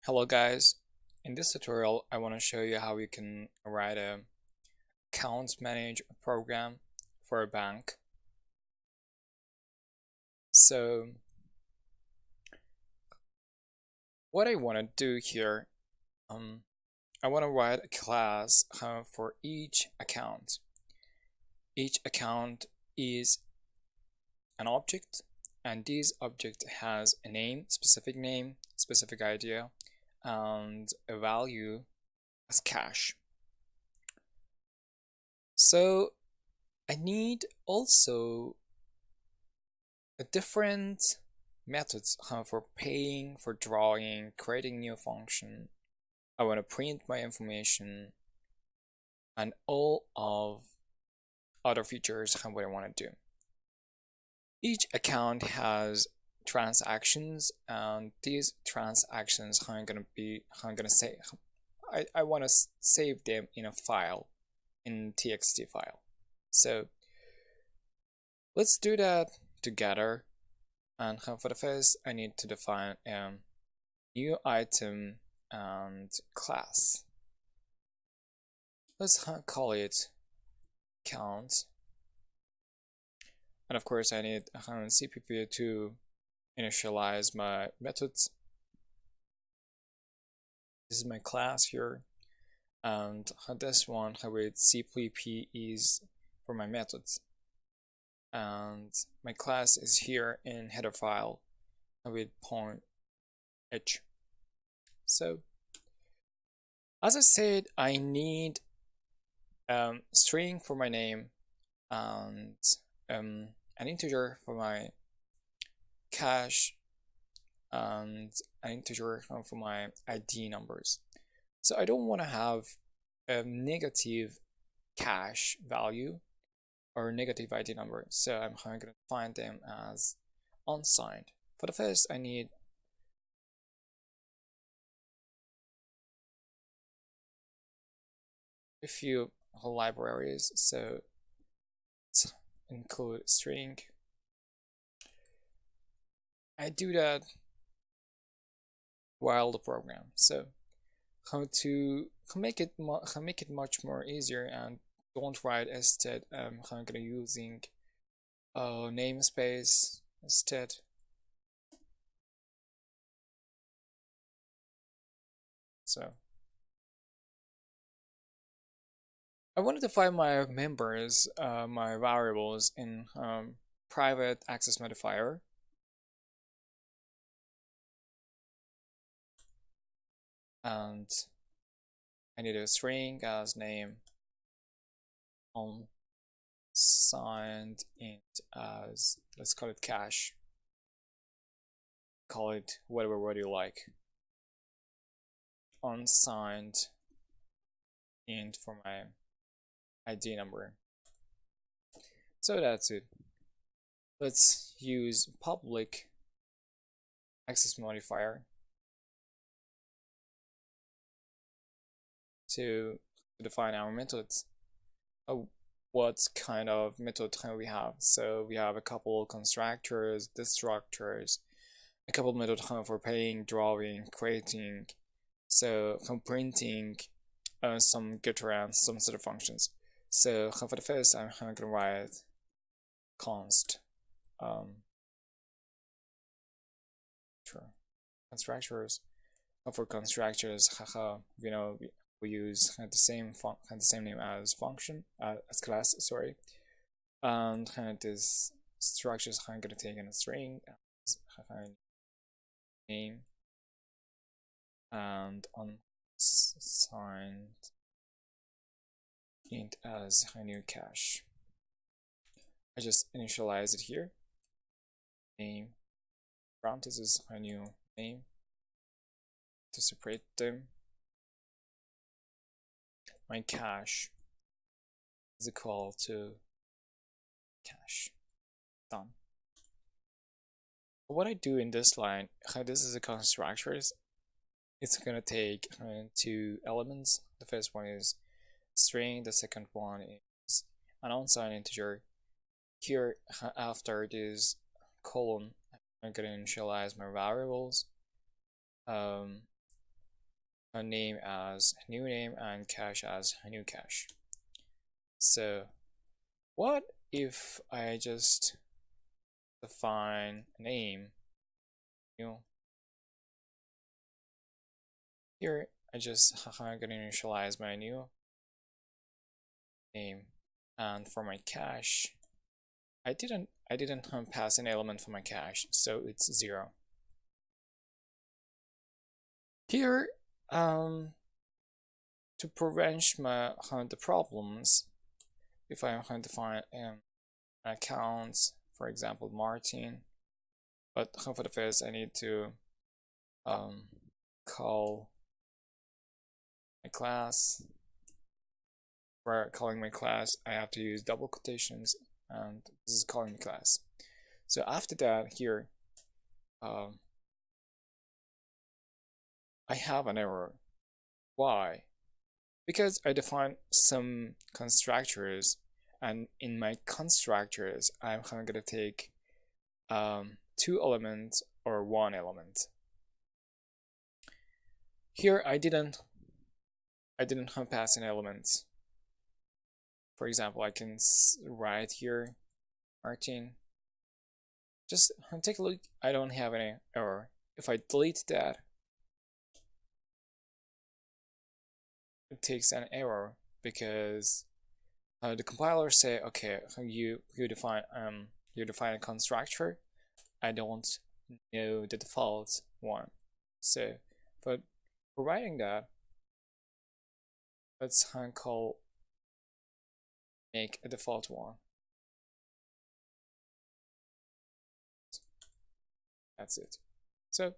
Hello guys, in this tutorial I want to show you how you can write a account manage program for a bank. So what I want to do here, I want to write a class for each account. Each account is an object, and this object has a name, specific idea, and a value as cash. So I need also a different methods for paying, for drawing, creating new function. I want to print my information and all of other features what I want to do. Each account has transactions, and these transactions I'm gonna say I want to save them in a file, in txt file. So let's do that together. And for the first, I need to define a new item and class. Let's call it count. And of course, I need CPP to initialize my methods. This is my class here, and this one with CPP is for my methods. And my class is here in header file with point h. So as I said, I need string for my name and an integer for my cash and an integer for my ID numbers. So I don't want to have a negative cash value or negative ID number, so I'm going to find them as unsigned. For the first, I need a few libraries, so let's include string. I do that while the program. So how to make it much more easier and don't write instead. I'm gonna using namespace instead. So I wanted to find my members, my variables in private access modifier. And I need a string as name, unsigned int as, let's call it cash. Call it whatever word you like. Unsigned int for my ID number. So that's it. Let's use public access modifier to define our methods. What kind of method we have? So we have a couple constructors, destructors, a couple methods for paying, drawing, creating, so printing, some getter and some sort of functions. So for the first, I'm going to write const constructors. For constructors, we use the same name as function, as class, sorry. And this structures I'm going to take in a string as name and unsigned int as a new cache. I just initialize it here. Name parentheses a new name to separate them. My cache is equal to cache. Done. What I do in this line, this is a constructors. It's gonna take two elements. The first one is string, the second one is an unsigned integer. Here, after this colon, I'm gonna initialize my variables. a name as new name and cache as new cache. So what if I just define a name new? Here I just I'm gonna initialize my new name, and for my cache I didn't pass an element for my cache, so it's 0. Here to prevent the problems, if I'm going to find an account, for example Martin, but for the first I need to call my class. For calling my class I have to use double quotations, and this is calling the class. So after that, here I have an error. Why? Because I defined some constructors, and in my constructors I'm going to take 2 elements or 1 element. Here I didn't pass an element. For example, I can write here Martin. Just take a look. I don't have any error. If I delete that, it takes an error because the compiler say, okay, you define a constructor. I don't know the default one. So, but providing that, let's call make a default one. That's it. So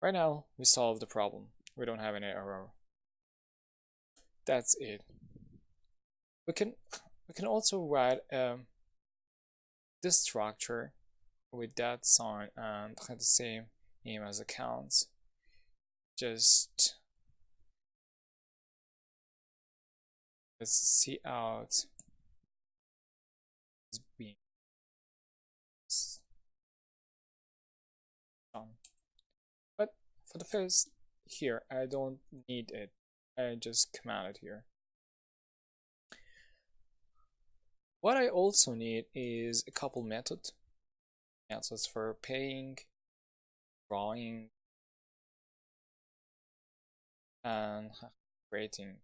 right now we solved the problem. We don't have any error. That's it. We can also write this structure with that sign and have the same name as accounts. Just let's see out is being done. But for the first here, I don't need it. I just command it here. What I also need is a couple methods for paying, drawing, and creating.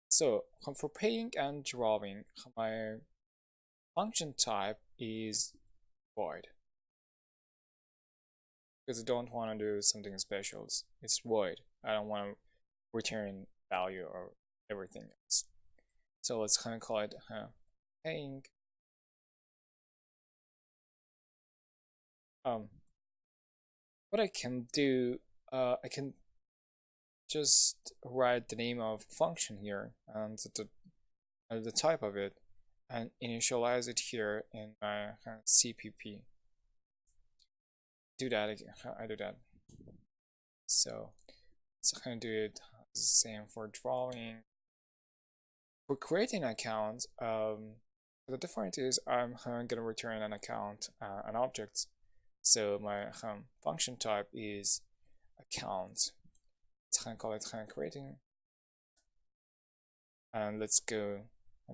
So for paying and drawing, my function type is void, because I don't want to do something special. It's void. I don't want to return value or everything else. So let's kind of call it paying. What I can do, I can just write the name of function here and the type of it, and initialize it here in my CPP. Do that again. I do that. So let's kind of do it the same for drawing. For creating an account, the difference is I'm going to return an account, an object. So my function type is account. Let's call it creating, and let's go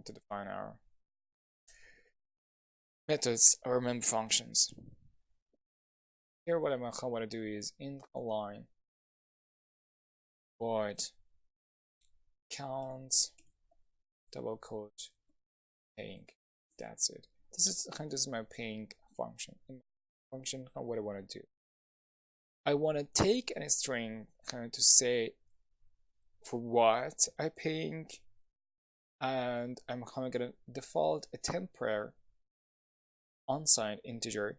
to define our methods or member functions. Here, what I want to do is in a line void count double quote paying. That's it. This is my paying function. What I want to do. I want to take a string to say for what I'm paying, and I'm going to default a temporary unsigned integer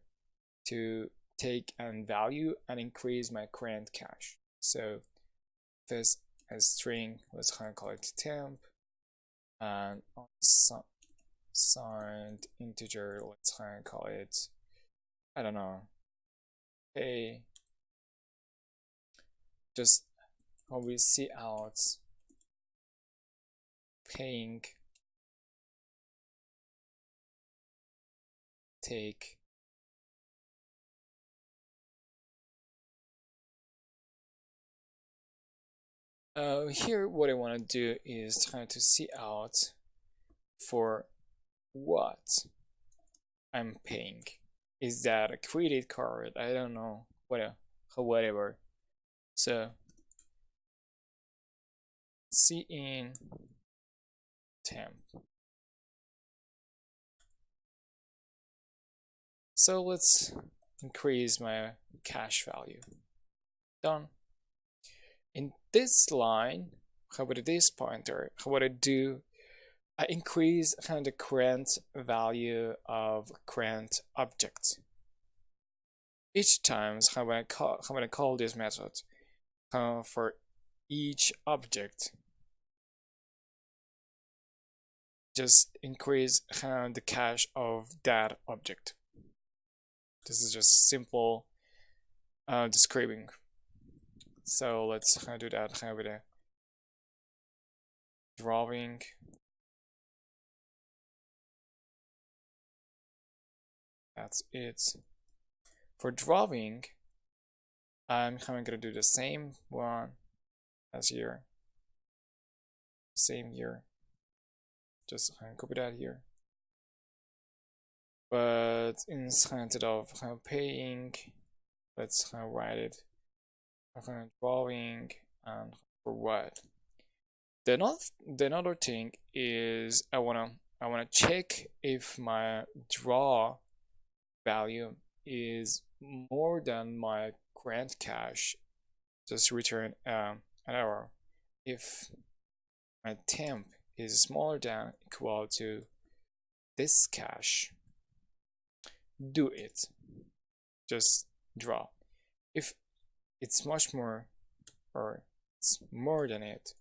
to take a value and increase my current cache. So this as string, let's call it temp, and unsigned integer, let's call it, I don't know, pay. Just when we see out paying take Here what I want to do is try to see out for what I'm paying. Is that a credit card? I don't know. Whatever. So see in temp. So let's increase my cash value. Done. In this line, how about this pointer? What I do, I increase kind of the current value of current object. Each time, how I call this method for each object, just increase the cache of that object. This is just simple describing. So let's do that with a drawing. That's it. For drawing, I'm gonna do the same one as here. Same here. Just copy that here. But instead of paying, let's write it. Drawing and for what? Then another thing is I wanna check if my draw value is more than my current cache. Just return an error. If my temp is smaller than equal to this cache, do it. Just draw. If it's much more or it's more than it,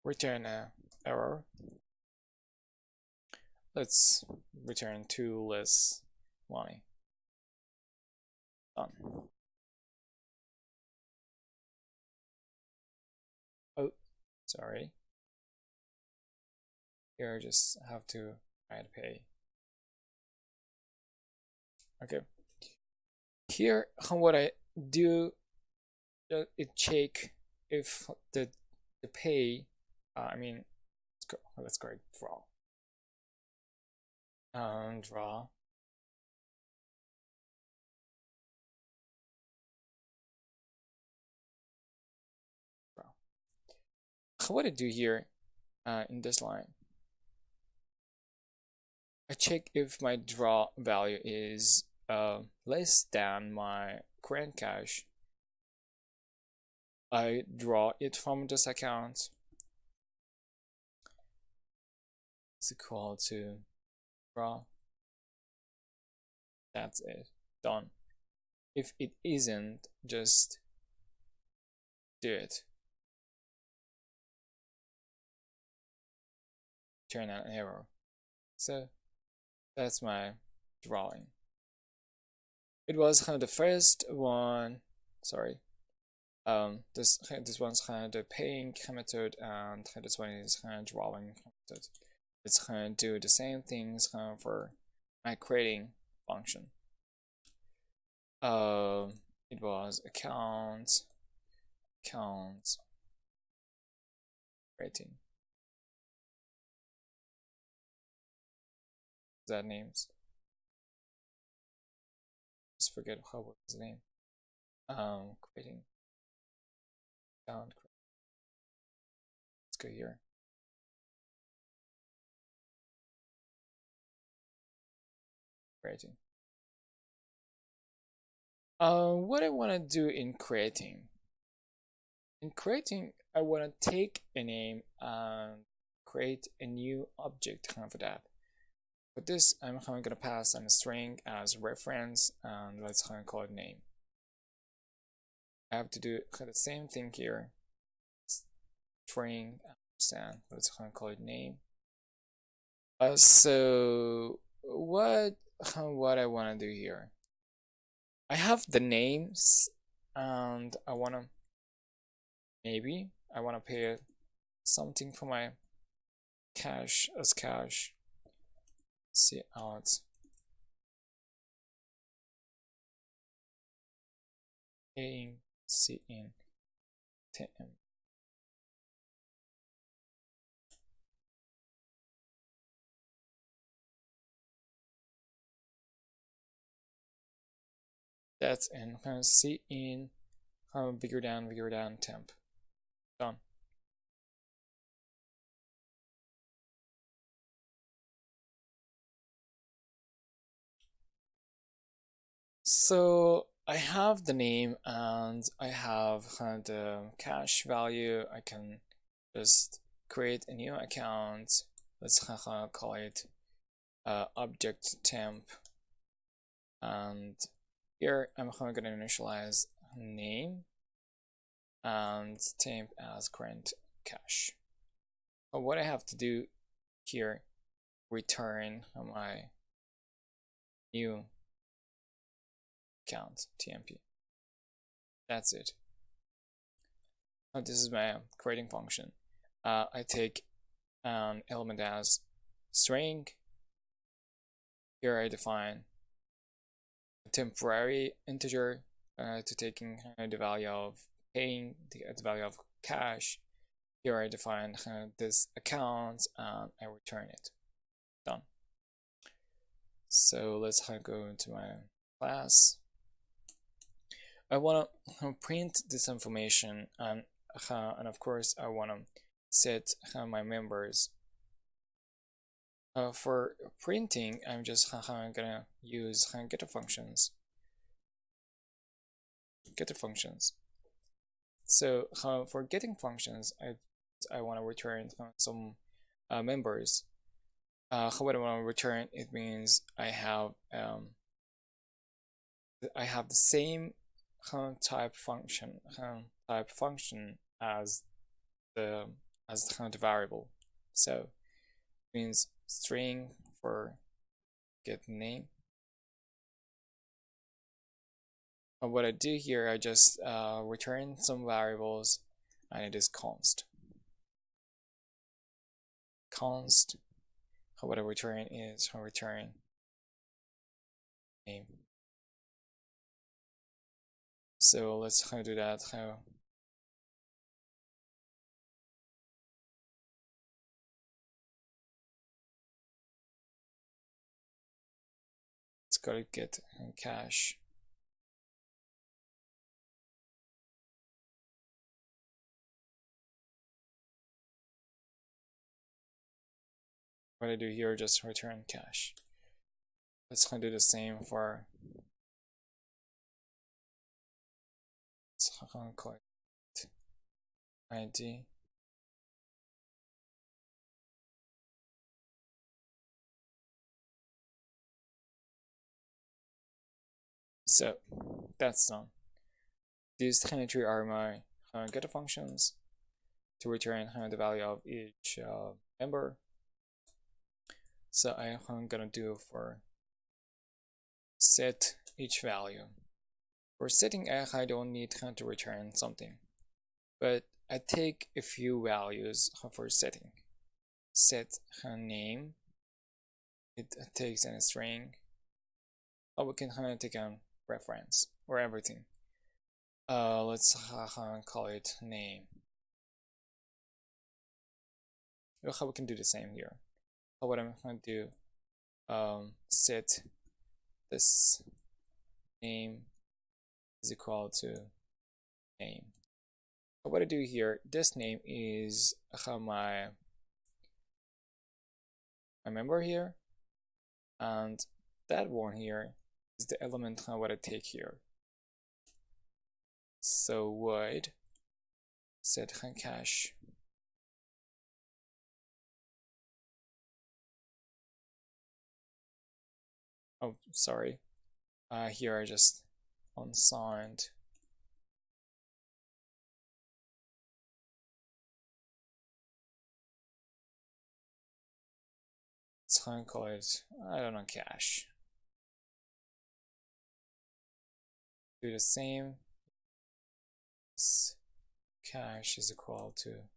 return an error. Let's return 2 less money. Done. Oh, sorry. Here I just have to add pay. Okay. Here, what I do, it check if the pay. Let's go draw. Draw. What I do here in this line, I check if my draw value is less than my current cache. I draw it from this account. It's equal to draw. That's it. Done. If it isn't, just do it. Turn an error. So that's my drawing. It was the first one. Sorry. This one's the paying method, and this one is drawing method. Let's do the same things for my creating function. It was accounts, creating. That names. Just forget how was the name. Creating. Let's go here. Creating. What I want to do in creating. In creating, I want to take a name and create a new object for that. For this, I'm going to pass a string as reference, and let's call it name. I have to do the same thing here. String, understand. Let's call it name. So what I want to do here? I have the names, and I want to pay something for my cache as cache. See out. Paying, see in temp. That's in C in bigger than temp. Done. So I have the name and I have the cache value. I can just create a new account. Let's call it object temp, and here I'm going to initialize name and temp as current cache. But what I have to do here, return my new account tmp. That's it. Now this is my creating function. I take an element as string. Here I define a temporary integer to taking the value of paying, the value of cash. Here I define this account and I return it. Done. So let's go into my class. I want to print this information, and of course I want to set my members. For printing, I'm just gonna use getter functions. So for getting functions, I want to return some members. What I want to return, it means I have the same type function as the variable. So it means string for get name. And what I do here, I just return some variables, and it is const. What I return is return name. So let's do that. Let's go to get cache. What I do here, just return cache. Let's do the same for collect ID. So that's done. These 23 are my getter functions to return the value of each member. So I'm gonna do for set each value. For setting, I don't need to return something, but I take a few values for setting. Set name, it takes a string. We can take a reference or everything. Let's call it name. How we can do the same here. What I'm going to do, set this name is equal to name. What I do here, this name is my member here, and that one here is the element what I take here. So void set cache. Oh, sorry. Here I just unsigned. Let's call it, I don't know, cache. Do the same. This cache is equal to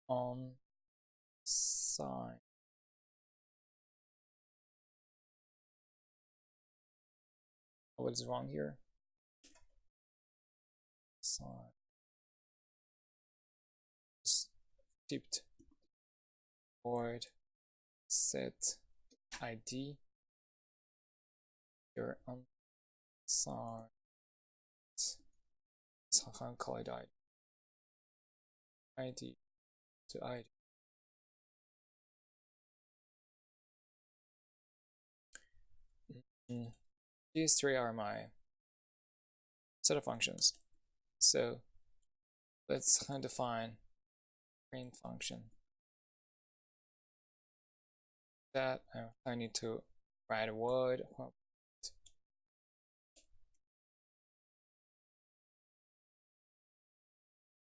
on sign. What is wrong here? So just typed void set ID here on site. So I can call it ID to ID. These three are my set of functions. So let's define print function. That I need to write a word.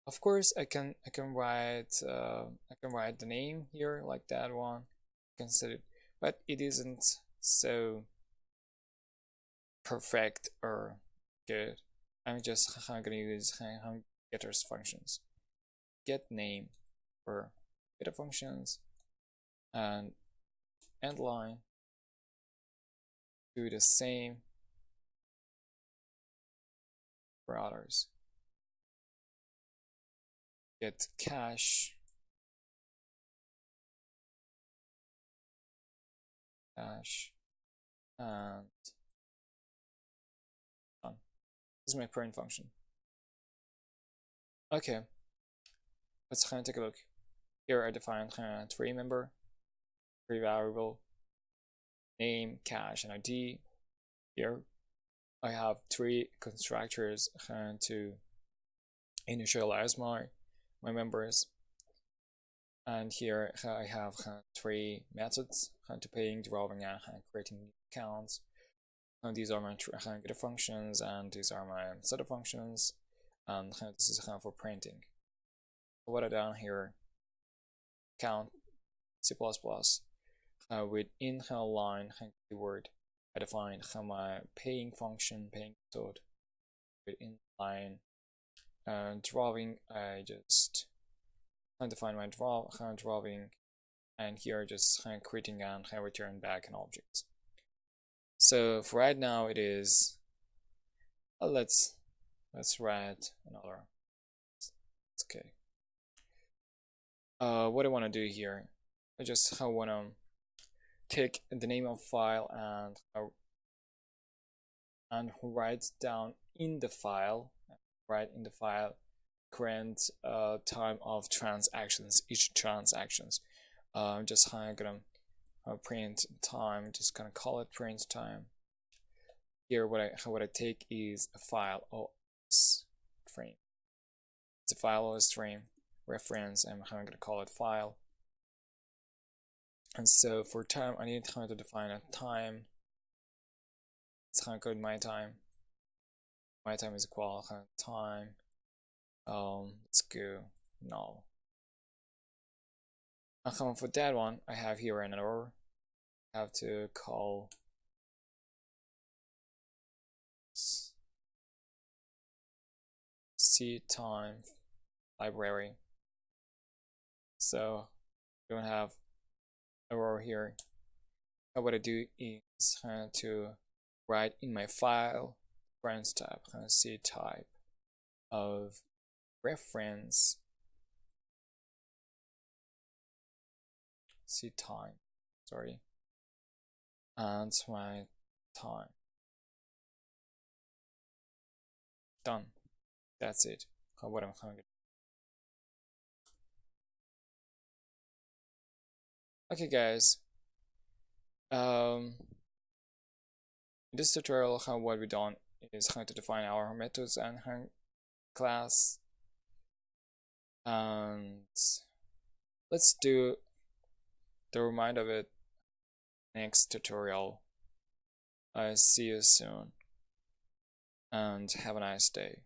Of course, I can write the name here like that one. I can set it, but it isn't so perfect or good. I'm just gonna use getters functions. Get name for getter functions and end line do the same for others. Get cache and done. This is my print function. Okay, let's take a look. Here I define tree member, tree variable, name, cache, and ID. Here I have three constructors to initialize my members, and here I have three methods to paying, drawing, and creating accounts. And these are my getter functions, and these are my setter functions, and this is for printing. What I done here, count C++, within line keyword, I define my paying function, paying method. Within line drawing, I just define my drawing, and here just creating and return back an object. So for right now it is let's write another. Okay. What I want to do here, I just want to take the name of file and write down in the file, current time of transactions, each transactions. I'm just gonna print time, just gonna call it print time. Here what I take is a file OS frame. It's a file OS stream reference, and I'm gonna call it file. And so for time, I need to define a time. It's called my time. My time is equal time. Let's go null. And for that one, I have here an error. I have to call C time library. So I don't have error here. What I do is to write in my file reference type, C type of reference C time, sorry, and my time. Done. That's it. What I'm going to do. Okay, guys. In this tutorial, what we done is how to define our methods and class, and let's do the reminder of it next tutorial. I see you soon, and have a nice day.